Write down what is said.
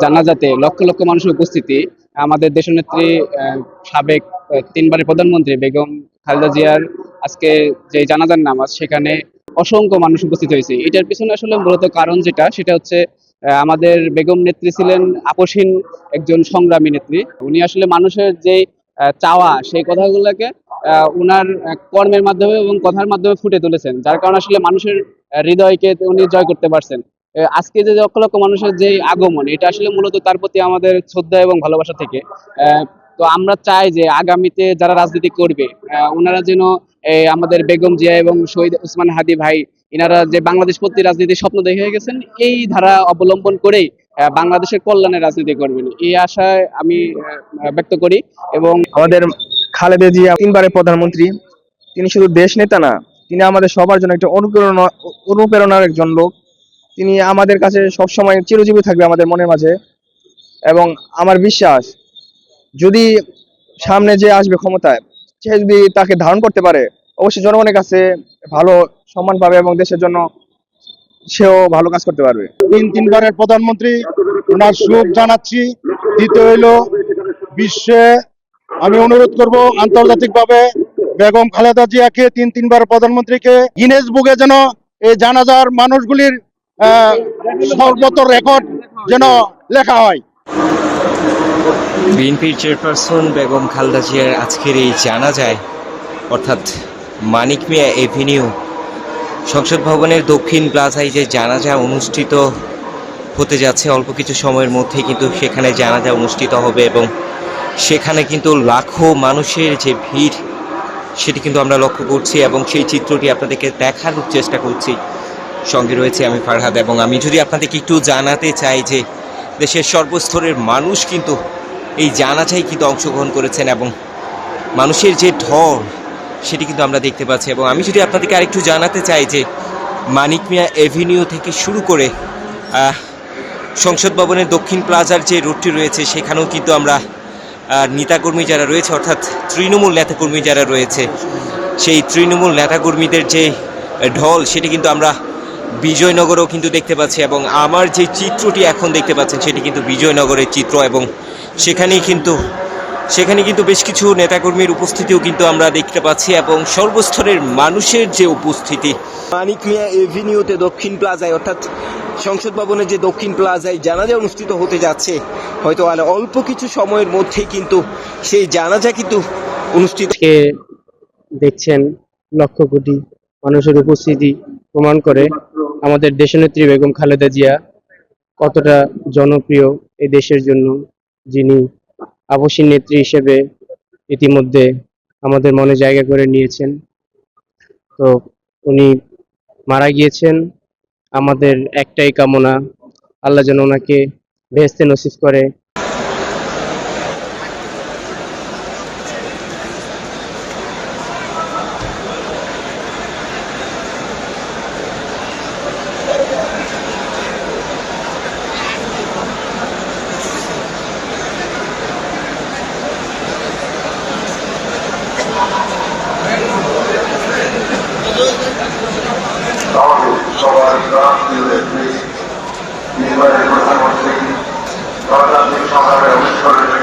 জানাজাতে লক্ষ লক্ষ মানুষের উপস্থিতি, আমাদের দেশনেত্রী সাবেক তিনবারের প্রধানমন্ত্রী বেগম খালেদা জিয়ার আজকে যে জানাজার নামাজ, সেখানে অসংখ্য মানুষ উপস্থিত হয়েছে। এটার পিছনে আসলে মূলত কারণ যেটা, সেটা হচ্ছে আমাদের বেগম নেত্রী ছিলেন আপসহীন একজন সংগ্রামী নেত্রী। উনি আসলে মানুষের যে চাওয়া, সেই কথাগুলোকে উনার কর্মের মাধ্যমে এবং কথার মাধ্যমে ফুটে তুলেছেন, যার কারণে আসলে মানুষের হৃদয়কে উনি জয় করতে পারছেন। আজকে যে লক্ষ লক্ষ মানুষের যে আগমন, এটা আসলে মূলত তার প্রতি আমাদের শ্রদ্ধা এবং ভালোবাসা থেকে। তো আমরা চাই যে আগামীতে যারা রাজনীতি করবে, ওনারা যেন আমাদের বেগম জিয়া এবং শহীদ ওসমান হাদি ভাই, ইনারা যে বাংলাদেশ প্রতি রাজনীতির স্বপ্ন দেখে গেছেন, এই ধারা অবলম্বন করেই বাংলাদেশের কল্যাণে রাজনীতি করবেন, এই আশায় আমি ব্যক্ত করি। এবং আমাদের খালেদা জিয়া তিনবারের প্রধানমন্ত্রী, তিনি শুধু দেশ নেতা না, তিনি আমাদের সবার জন্য একটা অনুপ্রেরণার একজন লোক। তিনি আমাদের কাছে সবসময় চিরজীবী থাকবে আমাদের মনের মাঝে। এবং আমার বিশ্বাস, যদি সামনে যে আসবে ক্ষমতায়, সে যদি তাকে ধারণ করতে পারে, অবশ্যই জনগণের কাছে ভালো সম্মান পাবে এবং দেশের জন্য সেও ভালো কাজ করতে পারবে। তিনবারের প্রধানমন্ত্রী, ওনার শোক জানাচ্ছি। দ্বিতীয় হইল, বিশ্বে আমি অনুরোধ করব আন্তর্জাতিকভাবে বেগম খালেদা জিয়াকে, তিনবার প্রধানমন্ত্রীকে গিনেস বুকে যেন এই জানাজার মানুষগুলির সর্বত রেকর্ড যেন লেখা হয়। বিএনপির চেয়ারপারসন বেগম খালেদা জিয়ার আজকের এই জানাজায়, অর্থাৎ মানিক মিয়া এভিনিউ সংসদ ভবনের দক্ষিণ প্লাজায় যে জানাজা অনুষ্ঠিত হতে যাচ্ছে, অল্প কিছু সময়ের মধ্যে কিন্তু সেখানে জানাজা অনুষ্ঠিত হবে এবং সেখানে কিন্তু লাখো মানুষের যে ভিড়, সেটি কিন্তু আমরা লক্ষ্য করছি এবং সেই চিত্রটি আপনাদেরকে দেখানোর চেষ্টা করছি। সঙ্গে রয়েছে আমি ফারহাদ, এবং আমি যদি আপনাদেরকে একটু জানাতে চাই যে দেশের সর্বস্তরের মানুষ কিন্তু এই জানাজায় কিন্তু অংশগ্রহণ করেছেন এবং মানুষের যে ঢল, সেটি কিন্তু আমরা দেখতে পাচ্ছি। এবং আমি যদি আপনাদেরকে আরেকটু জানাতে চাই যে মানিক মিয়া এভিনিউ থেকে শুরু করে সংসদ ভবনের দক্ষিণ প্লাজার যে রোডটি রয়েছে, সেখানেও কিন্তু আমরা নেতাকর্মী যারা রয়েছে, অর্থাৎ তৃণমূল নেতাকর্মী যারা রয়েছে, সেই তৃণমূল নেতাকর্মীদের যে ঢল, সেটি কিন্তু আমরা বিজয়নগরেও কিন্তু দেখতে পাচ্ছি। এবং আমার যে চিত্রটি এখন দেখতে পাচ্ছেন, সেটি কিন্তু বিজয়নগরের চিত্র, এবং সেখানে কিন্তু বেশ কিছু নেতাকর্মীর উপস্থিতিও কিন্তু আমরা দেখতে পাচ্ছি এবং সর্বস্তরের মানুষের যে উপস্থিতি। মানিক মিয়া এভিনিউতে দক্ষিণ প্লাজায়, অর্থাৎ সংসদ ভবনের যে দক্ষিণ প্লাজায় জানাজা অনুষ্ঠিত হতে যাচ্ছে, হয়তো অল্প কিছু সময়ের মধ্যে কিন্তু সেই জানাজা কিন্তু অনুষ্ঠিত। দেখছেন লক্ষ কোটি মানুষের উপস্থিতি প্রমাণ করে আমাদের দেশনেত্রী বেগম খালেদা জিয়া কতটা জনপ্রিয় এই দেশের জন্য, যিনি আপসী নেত্রী হিসেবে ইতিমধ্যে আমাদের মনে জায়গা করে নিয়েছেন। তো উনি মারা গিয়েছেন, আমাদের একটাই কামনা, আল্লাহ যেন ওনাকে বেহেশতে নসিব করে। সবার প্রধানমন্ত্রী গণতান্ত্রিক সংগ্রামের অনুসরণে